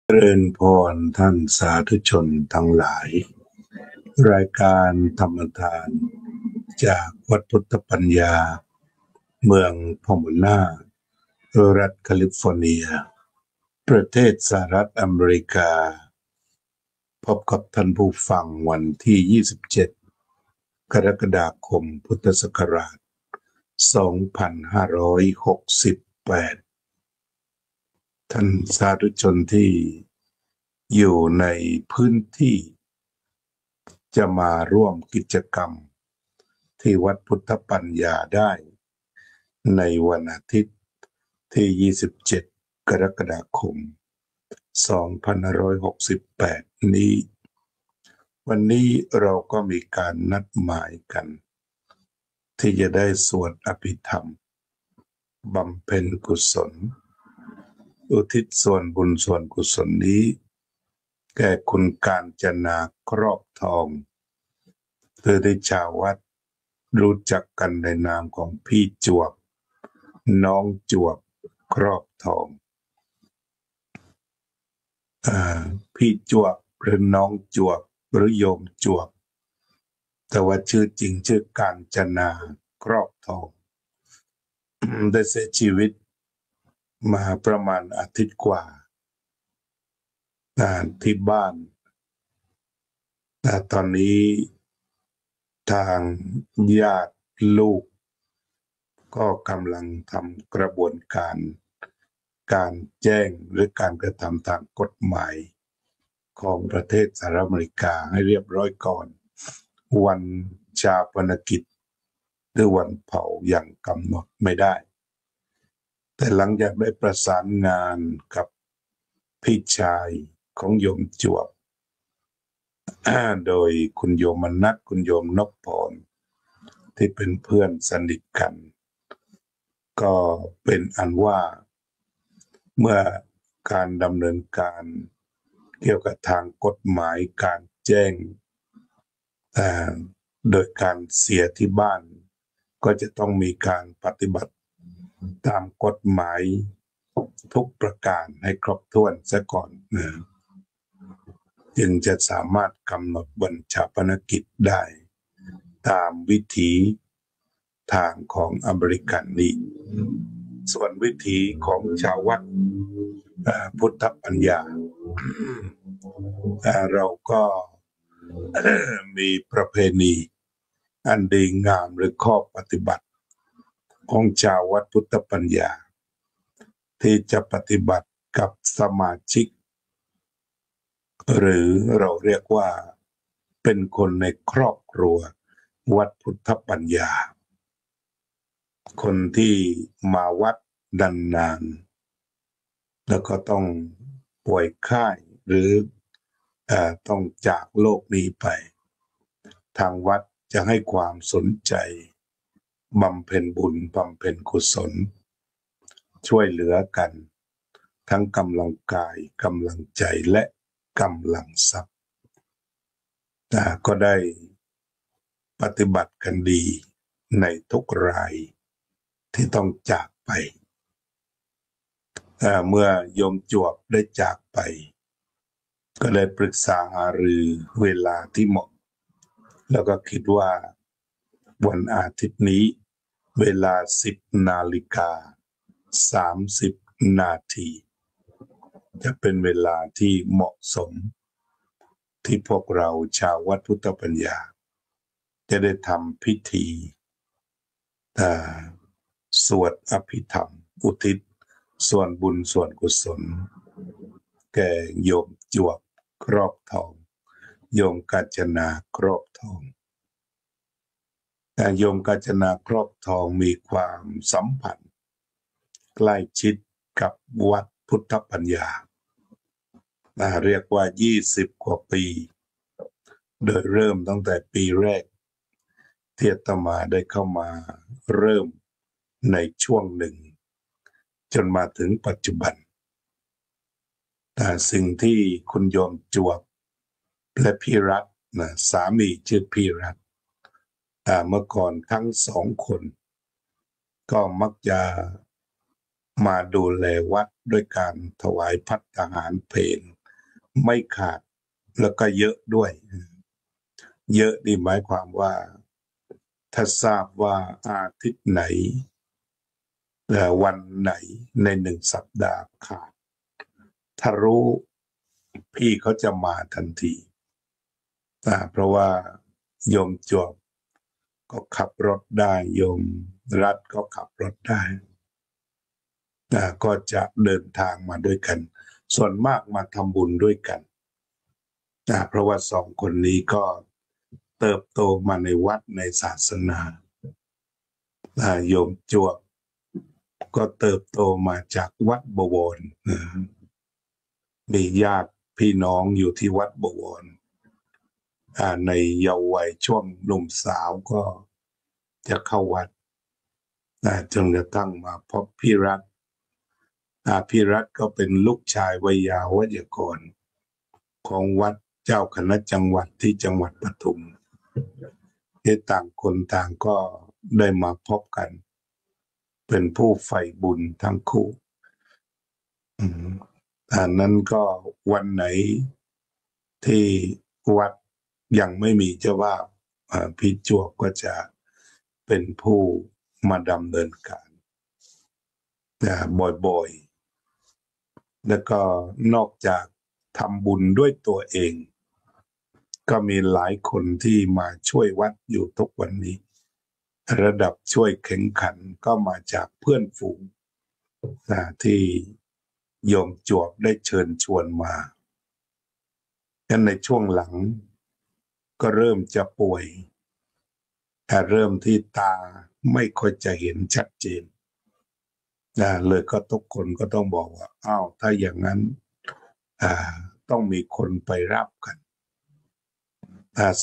เจริญพรท่านสาธุชนทั้งหลายรายการธรรมทานจากวัดพุทธปัญญาเมืองพอมนารัฐแคลิฟอร์เนียประเทศสหรัฐอเมริกาพบกับท่านผู้ฟังวันที่27กรกฎาคมพุทธศักราช2568ท่านสาธุชนที่อยู่ในพื้นที่จะมาร่วมกิจกรรมที่วัดพุทธปัญญาได้ในวันอาทิตย์ที่27กรกฎาคม2568นี้วันนี้เราก็มีการนัดหมายกันที่จะได้สวดอภิธรรมบำเพ็ญกุศลอุทิศส่วนบุญส่วนกุศลนี้แก่คุณกาญจนาครอบทองเธอได้ชาววัดรู้จักกันในนามของพี่จวบน้องจวบครอบทองพี่จวบหรือน้องจวบหรือโยมจวบแต่ว่าชื่อจริงชื่อกาญจนาครอบทอง ได้เสียชีวิตมาประมาณอาทิตย์กว่าที่บ้านตอนนี้ทางญาติลูกก็กำลังทำกระบวนการแจ้งหรือการกระทำทางกฎหมายของประเทศสหรัฐอเมริกาให้เรียบร้อยก่อนวันชาปนกิจหรือวันเผาอย่างกำหนดไม่ได้แต่หลังจากได้ประสานงานกับพี่ชายของโยมจวบโดยคุณโยมนัทคุณโยมนพพรที่เป็นเพื่อนสนิทกันก็เป็นอันว่าเมื่อการดำเนินการเกี่ยวกับทางกฎหมายการแจ้งโดยการเสียที่บ้านก็จะต้องมีการปฏิบัติตามกฎหมายทุกประการให้ครบถ้วนซะก่อนจึงจะสามารถกำหนดวันชาปนกิจได้ตามวิถีทางของอเมริกันนี้ส่วนวิถีของชาววัดพุทธปัญญาเราก็มีประเพณีอันดีงามหรือข้อปฏิบัติของชาววัดพุทธปัญญาที่จะปฏิบัติกับสมาชิกหรือเราเรียกว่าเป็นคนในครอบครัววัดพุทธปัญญาคนที่มาวัดนานๆแล้วก็ต้องป่วยไข้หรือต้องจากโลกนี้ไปทางวัดจะให้ความสนใจบำเพ็ญบุญบำเพ็ญกุศลช่วยเหลือกันทั้งกำลังกายกำลังใจและกำลังทรัพย์ก็ได้ปฏิบัติกันดีในทุกรายที่ต้องจากไปเมื่อโยมจวบได้จากไปก็เลยปรึกษาหารือเวลาที่เหมาะแล้วก็คิดว่าวันอาทิตย์นี้เวลา10:30 นาทีจะเป็นเวลาที่เหมาะสมที่พวกเราชาววัดพุทธปัญญาจะได้ทำพิธีสวดอภิธรรมอุทิศส่วนบุญส่วนกุศลแก่โยมจวบครอบทองโยมกาญจนาครอบทองโยมกาญจนาครอบทองมีความสัมพันธ์ใกล้ชิดกับวัดพุทธปัญญาเรียกว่า20 กว่าปีโดยเริ่มตั้งแต่ปีแรกที่อาตมาได้เข้ามาเริ่มในช่วงหนึ่งจนมาถึงปัจจุบันสิ่งที่คุณโยมจวบและพี่รัตน์สามีชื่อพี่รัตน์เมื่อก่อนทั้งสองคนก็มักจะมาดูแลวัดด้วยการถวายภัตตาหารเพล ไม่ขาดแล้วก็เยอะด้วยเยอะนี่หมายความว่าถ้าทราบว่าอาทิตย์ไหนวันไหนใน1 สัปดาห์ขาดถ้ารู้พี่เขาจะมาทันทีเพราะว่าโยมจวบก็ขับรถได้โยมรัฐก็ขับรถได้ก็จะเดินทางมาด้วยกันส่วนมากมาทำบุญด้วยกันเพราะว่า2 คนนี้ก็เติบโตมาในวัดในศาสนาโยมจวบก็เติบโตมาจากวัดบวรมีญาติพี่น้องอยู่ที่วัดบวรในเยาว์วัยช่วงหนุ่มสาวก็จะเข้าวัดจนกระทั่งมาพบพี่รัฐพี่รัฐก็เป็นลูกชายวัยยาวัจกรของวัดเจ้าคณะจังหวัดที่จังหวัดปทุมที่ต่างคนต่างก็ได้มาพบกันเป็นผู้ใฝ่บุญทั้งคู่นั้นก็วันไหนที่วัดยังไม่มีเจ้าว่าพี่จวบก็จะเป็นผู้มาดำเนินการบ่อยๆแล้วก็นอกจากทำบุญด้วยตัวเองก็มีหลายคนที่มาช่วยวัดอยู่ทุกวันนี้ระดับช่วยแข่งขันก็มาจากเพื่อนฝูงที่โยมจวบได้เชิญชวนมางั้นในช่วงหลังก็เริ่มจะป่วยเริ่มที่ตาไม่ค่อยจะเห็นชัดเจนเลยก็ทุกคนก็ต้องบอกว่าอ้าวถ้าอย่างนั้นต้องมีคนไปรับกัน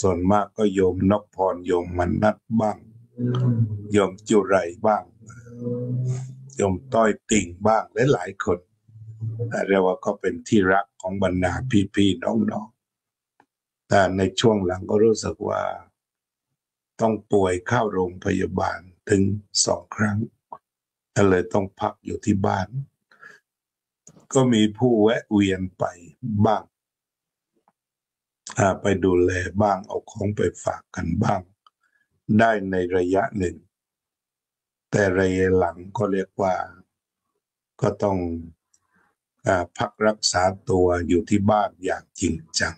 ส่วนมากก็โยมนพพรโยมมนัสบ้างโยมจุไรบ้างโยมต้อยติ่งบ้างและหลายคนเรียกว่าก็เป็นที่รักของบรรดาพี่ๆน้องๆแต่ในช่วงหลังก็รู้สึกว่าต้องป่วยเข้าโรงพยาบาลถึง2 ครั้งก็เลยต้องพักอยู่ที่บ้านก็มีผู้แวะเวียนไปบ้างไปดูแลบ้างเอาของไปฝากกันบ้างได้ในระยะหนึ่งแต่ระยะหลังก็เรียกว่าก็ต้องพักรักษาตัวอยู่ที่บ้านอย่างจริงจัง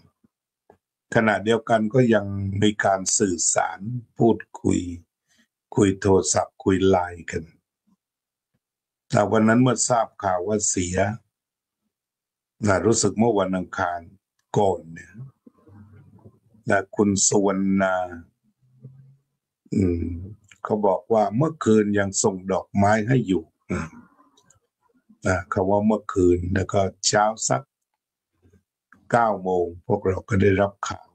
ขณะเดียวกันก็ยังมีการสื่อสารพูดคุยโทรศัพท์คุยไลน์กันแต่วันนั้นเมื่อทราบข่าวว่าเสียรู้สึกเมื่อวันอังคารก่อนเนี่ยคุณสุวรรณาเขาบอกว่าเมื่อคืนยังส่งดอกไม้ให้อยู่เขาว่าเมื่อคืนแล้วก็เช้าสัก9 โมงพวกเราก็ได้รับข่าว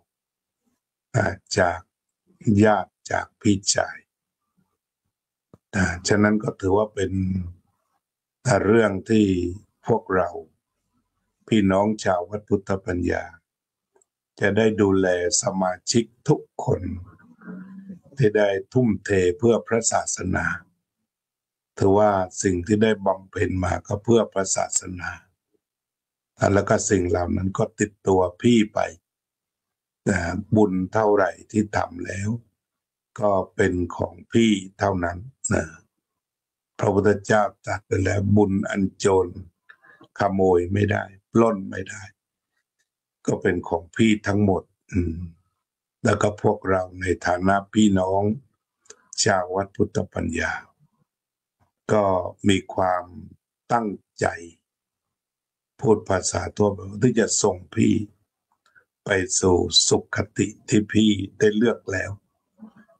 จากญาติจากพี่ชายฉะนั้นก็ถือว่าเป็นเรื่องที่พวกเราพี่น้องชาววัดพุทธปัญญาจะได้ดูแลสมาชิกทุกคนที่ได้ทุ่มเทเพื่อพระศาสนาถือว่าสิ่งที่ได้บำเพ็ญมาก็เพื่อพระศาสนาแล้วก็สิ่งเหล่านั้นก็ติดตัวพี่ไปบุญเท่าไหร่ที่ทำแล้วก็เป็นของพี่เท่านั้นพระพุทธเจ้าตรัสไปแล้วบุญอันโจรขโมยไม่ได้ปล้นไม่ได้ก็เป็นของพี่ทั้งหมดแล้วก็พวกเราในฐานะพี่น้องชาววัดพุทธปัญญาก็มีความตั้งใจพูดภาษาทั่วไปที่จะส่งพี่ไปสู่สุขคติที่พี่ได้เลือกแล้ว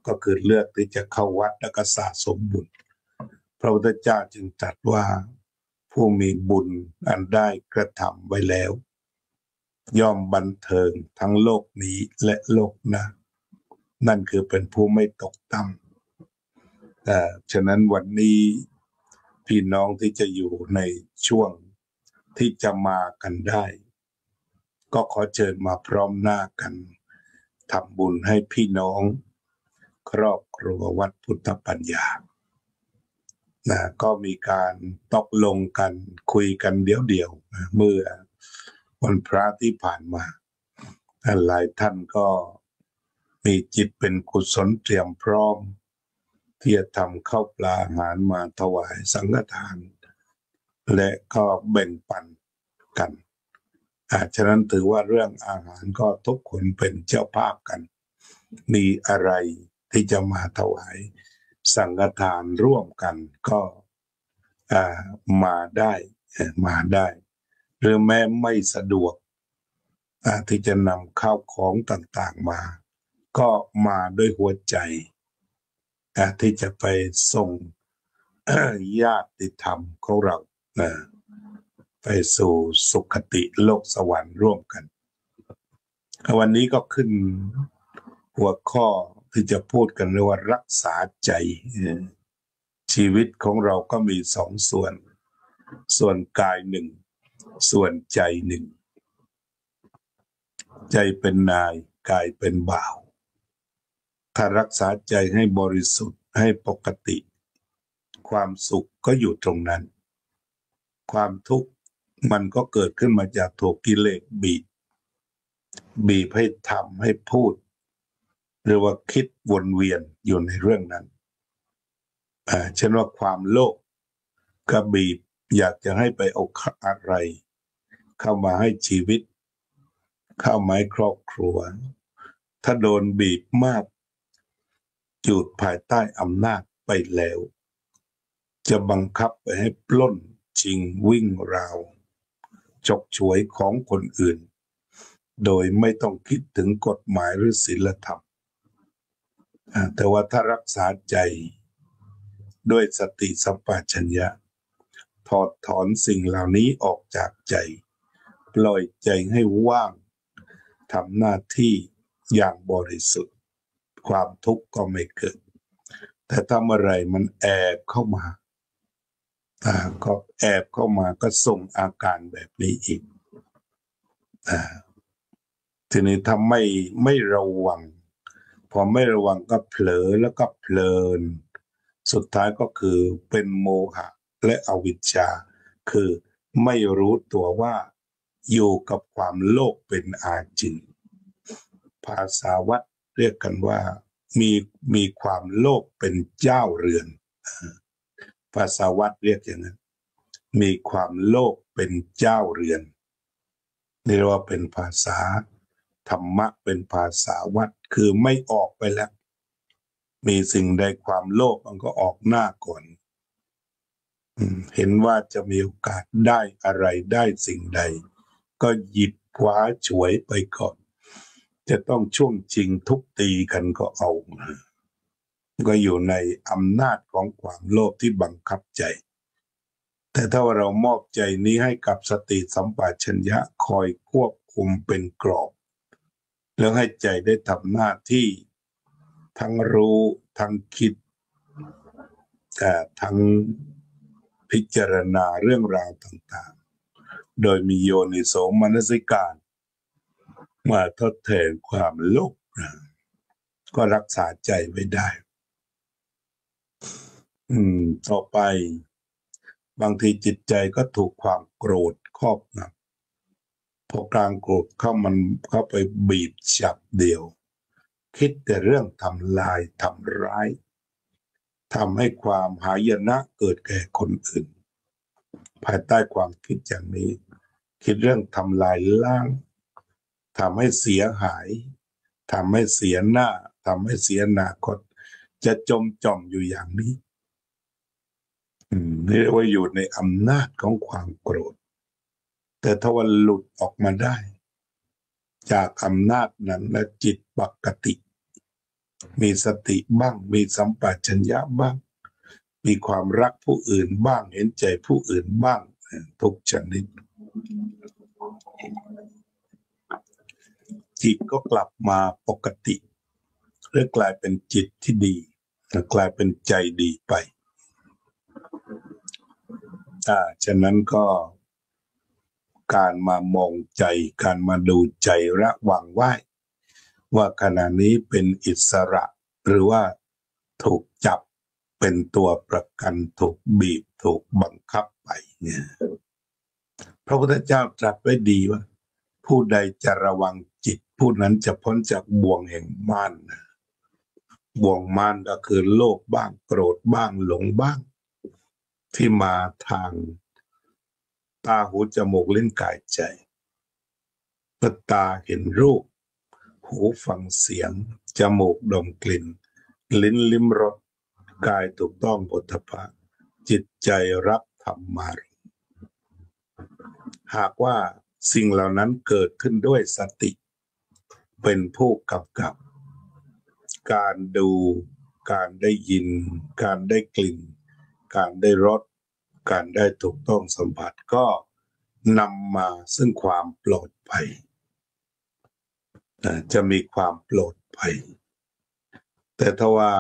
ก็คือเลือกที่จะเข้าวัดแล้วก็สะสมบุญพระพุทธเจ้าจึงตรัสว่าผู้มีบุญอันได้กระทำไว้แล้วย่อมบันเทิงทั้งโลกนี้และโลกหน้านั่นคือเป็นผู้ไม่ตกต่ำฉะนั้นวันนี้พี่น้องที่จะอยู่ในช่วงที่จะมากันได้ก็ขอเชิญมาพร้อมหน้ากันทำบุญให้พี่น้องครอบครัววัดพุทธปัญญาก็มีการตกลงกันคุยกันเดี๋ยวเมื่อ วันพระที่ผ่านมาหลายท่านก็มีจิตเป็นกุศลเตรียมพร้อมที่จะทำข้าวปลาอาหารมาถวายสังฆทานและก็แบ่งปันกันฉะนั้นถือว่าเรื่องอาหารก็ทุกคนเป็นเจ้าภาพกัน มีอะไรที่จะมาถวายสังฆทานร่วมกันก็มาได้หรือแม้ไม่สะดวกที่จะนำข้าวของต่างๆมาก็มาด้วยหัวใจที่จะไปส่งญาติธรรมของเราไปสู่สุคติโลกสวรรค์ร่วมกันวันนี้ก็ขึ้นหัวข้อที่จะพูดกันเรื่องว่ารักษาใจชีวิตของเราก็มีสองส่วนกายหนึ่งส่วนใจหนึ่งใจเป็นนายกายเป็นบ่าวถ้ารักษาใจให้บริสุทธิ์ให้ปกติความสุขก็อยู่ตรงนั้นความทุกข์มันก็เกิดขึ้นมาจากถูกกิเลสบีบให้ทำให้พูดหรือว่าคิดวนเวียนอยู่ในเรื่องนั้นเช่นว่าความโลภก็บีบอยากจะให้ไปเอาอะไรเข้ามาให้ชีวิตเข้ามาให้ครอบครัวถ้าโดนบีบมากอยู่ภายใต้อำนาจไปแล้วจะบังคับไปให้ปล้นชิงวิ่งราวฉกฉวยของคนอื่นโดยไม่ต้องคิดถึงกฎหมายหรือศีลธรรมแต่ว่าถ้ารักษาใจด้วยสติสัมปชัญญะถอดถอนสิ่งเหล่านี้ออกจากใจปล่อยใจให้ว่างทำหน้าที่อย่างบริสุทธิ์ความทุกข์ก็ไม่เกิดแต่ถ้าเมื่อไรมันแอบเข้ามาก็ส่งอาการแบบนี้อีกทีนี้ถ้าไม่ระวังพอไม่ระวังก็เผลอแล้วก็เพลินสุดท้ายก็คือเป็นโมหะและอวิชชาคือไม่รู้ตัวว่าอยู่กับความโลภเป็นอาจินภาษาวัดเรียกกันว่ามีความโลภเป็นเจ้าเรือนภาษาวัดเรียกอย่างนั้นมีความโลภเป็นเจ้าเรือนนี่เรียกว่าเป็นภาษาธรรมะเป็นภาษาวัดคือไม่ออกไปแล้วมีสิ่งใดความโลภมันก็ออกหน้าก่อนเห็นว่าจะมีโอกาสได้อะไรได้สิ่งใดก็หยิบคว้าฉวยไปก่อนจะต้องช่วงชิงทุบตีกันก็เอาก็อยู่ในอำนาจของความโลภที่บังคับใจแต่ถ้าเรามอบใจนี้ให้กับสติสัมปชัญญะคอยควบคุมเป็นกรอบแล้วให้ใจได้ทำหน้าที่ทั้งรู้ทั้งคิดทั้งพิจารณาเรื่องราวต่างๆโดยมีโยนิโสมนสิการมาทดแทนความโลภก็รักษาใจไว้ได้ต่อไปบางทีจิตใจก็ถูกความโกรธครอบงำพอกลางโกรธเข้าไปบีบฉับเดียวคิดแต่เรื่องทำลายทำร้ายทำให้ความหายนะเกิดแก่คนอื่นภายใต้ความคิดอย่างนี้คิดเรื่องทำลายล้างทำให้เสียหายทำให้เสียหน้าทำให้เสียอนาคตจะจมจ่อมอยู่อย่างนี้นี่เรียกว่าอยู่ในอำนาจของความโกรธแต่ถ้าวันหลุดออกมาได้จากอำนาจนั้นและจิตปกติมีสติบ้างมีสัมปชัญญะบ้างมีความรักผู้อื่นบ้างเห็นใจผู้อื่นบ้างทุกชนิดจิตก็กลับมาปกติหรือกลายเป็นจิตที่ดีกลายเป็นใจดีไปฉะนั้นก็การมามองใจการมาดูใจระวังไว้ว่าขณะนี้เป็นอิสระหรือว่าถูกจับเป็นตัวประกันถูกบีบถูกบังคับไปเนี่ยพระพุทธเจ้าตรัสไว้ดีว่า ผู้ใดจะระวังจิตผู้นั้นจะพ้นจากบ่วงแห่งมารบ่วงมารก็คือโลภบ้างโกรธบ้างหลงบ้างที่มาทางตาหูจมูกลิ้นกายใจตาเห็นรูปหูฟังเสียงจมูกดมกลิ่นลิ้นลิ้มรสกายถูกต้องโผฏฐัพพะจิตใจรับธรรมารมณ์หากว่าสิ่งเหล่านั้นเกิดขึ้นด้วยสติเป็นผู้กำกับการดูการได้ยินการได้กลิ่นการได้รสการได้ถูกต้องสัมผัสก็นำมาซึ่งความปลอดภัยจะมีความปลอดภัยแต่ถ้าว่า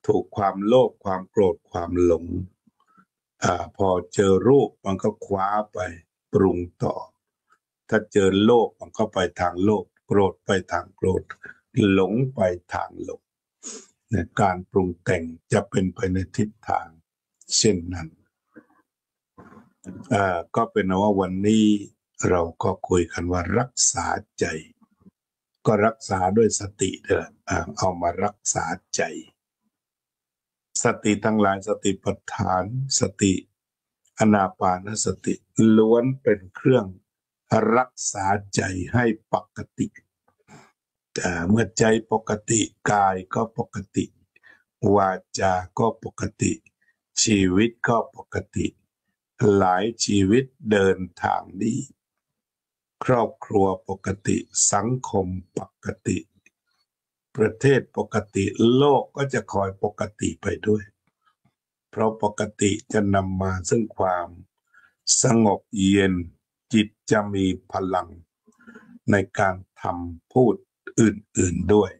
ถูกความโลภความโกรธความหลงพอเจอรูปมันก็คว้าไปปรุงต่อถ้าเจอโลภมันก็ไปทางโลภโกรธไปทางโกรธหลงไปทางหลงการปรุงแต่งจะเป็นไปในทิศทางเช่นนั้นก็เป็นว่าวันนี้เราก็คุยกันว่ารักษาใจก็รักษาด้วยสติเถอะเอามารักษาใจสติทั้งหลายสติปัฏฐานสติอานาปานสติล้วนเป็นเครื่องรักษาใจให้ปกติเมื่อใจปกติกายก็ปกติวาจาก็ปกติชีวิตก็ปกติหลายชีวิตเดินทางนี้ครอบครัวปกติสังคมปกติประเทศปกติโลกก็จะคอยปกติไปด้วยเพราะปกติจะนำมาซึ่งความสงบเย็นจิตจะมีพลังในการทำพูดอื่นๆด้วย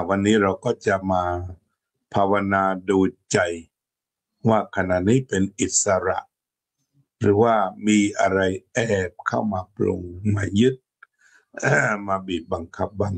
วันนี้เราก็จะมาภาวนาดูใจว่าขณะนี้เป็นอิสระหรือว่ามีอะไรแอบเข้ามาปรุงมายึดมาบีบบังคับบ้าง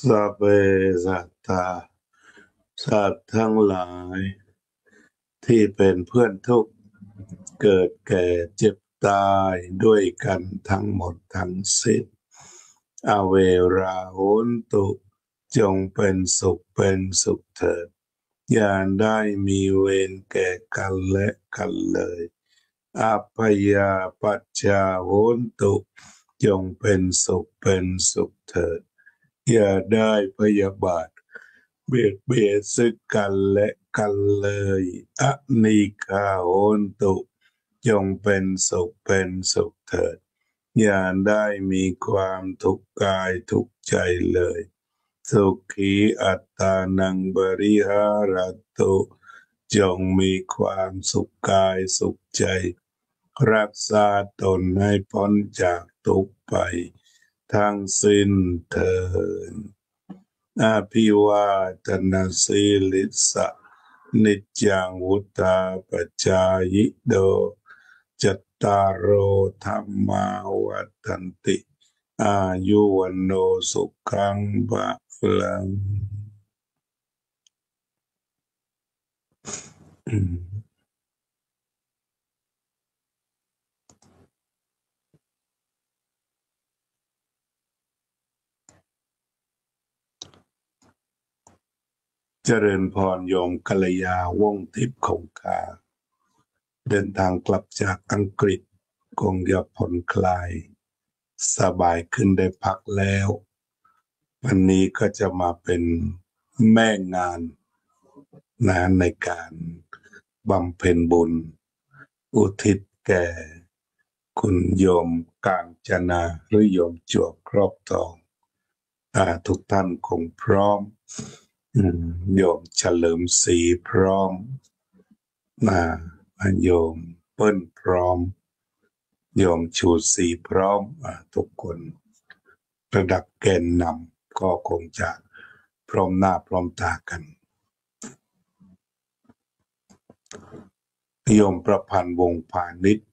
สัพเพสัตตาสัตว์ทั้งหลายที่เป็นเพื่อนทุกข์เกิดแก่เจ็บตายด้วยกันทั้งหมดทั้งสิ้นอเวราโหนตุจงเป็นสุขเถิดอย่าได้มีเวรแก่กันและกันเลยอัพยาปัจจาโหนตุจงเป็นสุขเถิดอย่าได้พยาบาทเบียดเบียนซึ่งกันและกันเลยอนิฆาโหนตุจงเป็นสุขเถิดอย่าได้มีความทุกข์กายทุกข์ใจเลยสุขีอัตตานังบริหารตุจงมีความสุขกายสุขใจรักษาตนให้พ้นจากทุกข์ไปทั้งสิ้นเถิดอภิวาทนาสีลิสะนิจจังวุธาปจายโดจัตตารโอธรรมาวัฏันติอายุวันโนสุขังภะลัง เจริญพรโยมกัลยาว่องทิพย์คงคาเดินทางกลับจากอังกฤษคงจะผ่อนคลายสบายขึ้นได้พักแล้ววันนี้ก็จะมาเป็นแม่งานในการบำเพ็ญบุญอุทิศแก่คุณโยมกาญจนาหรือโยมจวบครอบทองทุกท่านคงพร้อมโยมเฉลิมศรีพร้อมโยมเปิ้ลพร้อมโยมชูศรีพร้อมทุกคนระดับแกนนำก็คงจะพร้อมหน้าพร้อมตากันโยมประพันธ์วงศ์พาณิชย์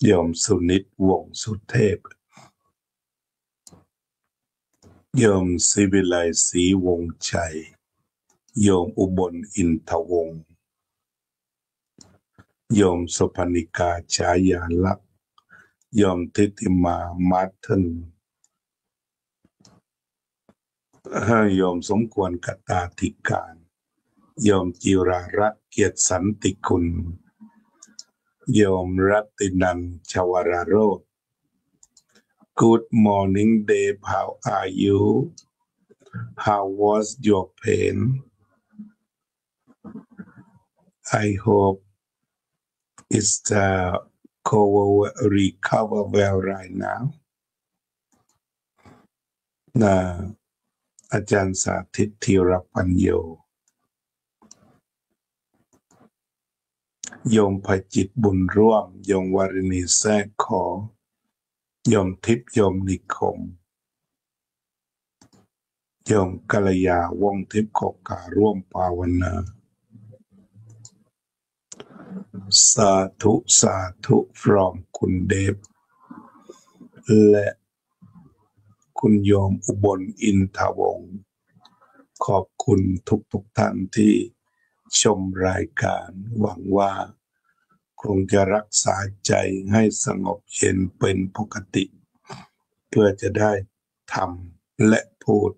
โยมสุนิตวงศ์สุเทพโยมศิวิไลศรีวงศ์ชัยโยมอุบลอินทวงศ์โยมสุพนิกาฉายาลักษณ์โยมทิติมามาร์ทินโยมสมควรกตาธิการโยมจิรารัตน์เกียรติสันติคุณโยมรัตินันท์ชวราโรจน์ Good morning Dave how are you how was your pain I hope it's recover well right now อาจารย์สาธิตธีรปัญโยโยมภัยจิตบุญร่วมโยมวารินีแทรกขอโยมทิพย์โยมนิคมโยมกัลยาว่องทิพย์ขอการ่วมภาวนาสาธุสาธุ from คุณเดฟและคุณโยมอุบลอินทวงศ์ขอบคุณทุกท่านที่ชมรายการหวังว่าคงจะรักษาใจให้สงบเย็นเป็นปกติเพื่อจะได้ทำและพูด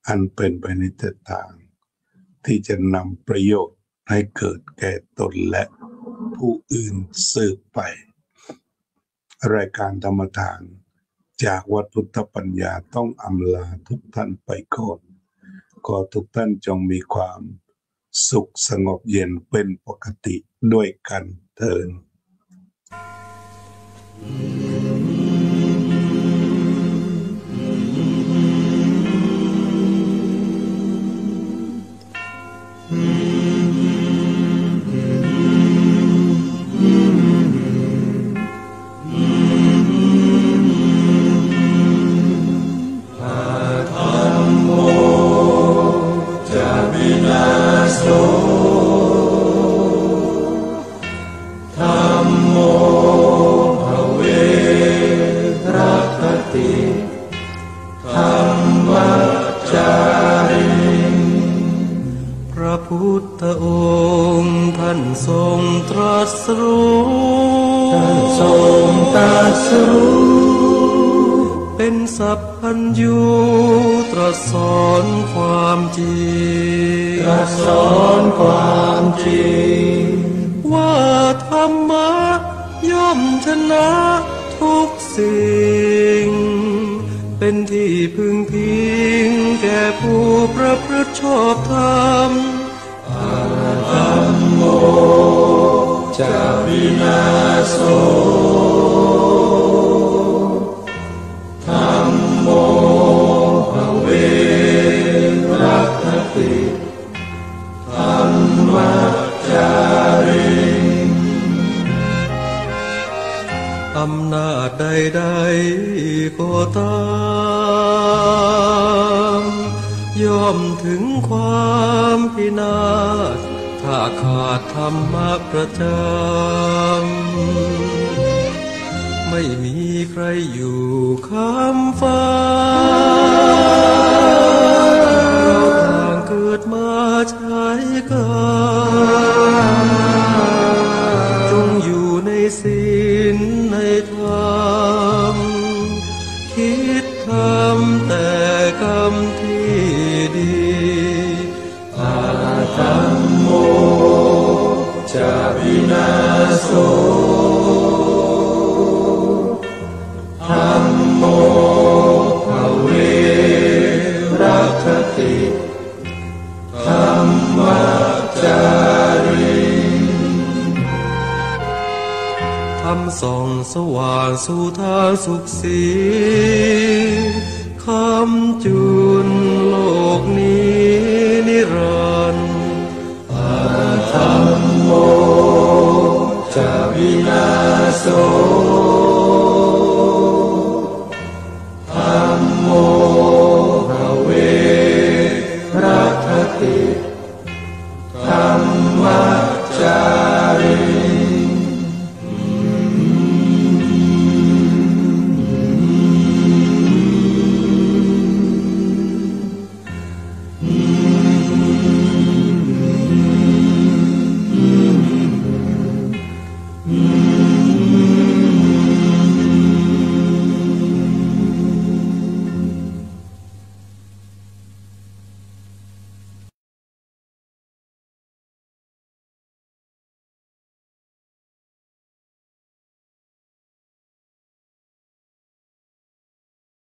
อันเป็นไปในทิศทางที่จะนำประโยชน์ให้เกิดแก่ตนและผู้อื่นสืบไปรายการธรรมทานจากวัดพุทธปัญญาต้องอำลาทุกท่านไปก่อนขอทุกท่านจงมีความสุขสงบเย็นเป็นปกติด้วยกันเถิดเป็นสัพพัญญูตรัสสอนความจริงตรัสสอนความจริงว่าธรรมะย่อมชนะทุกสิ่งเป็นที่พึงพิงแก่ผู้ประพฤติชอบธรรมธัมโมจะวินาโสธัมโมภเวรัตติธัมมัจจาริอำนาจใดๆก็ตามย่อมถึงความพินาศถ้าขาดธรรมะประจำไม่มีใครอยู่ข้ามฟ้าเราต่างเกิดมาใช้กรรมจงอยู่ในศีลในธรรมคิดทำแต่กรรมที่ดีอ ส่องสว่างสู่ทางสุขสีคำจุนโลกนี้นิรันดร์อาธรรมโมจะวินาโส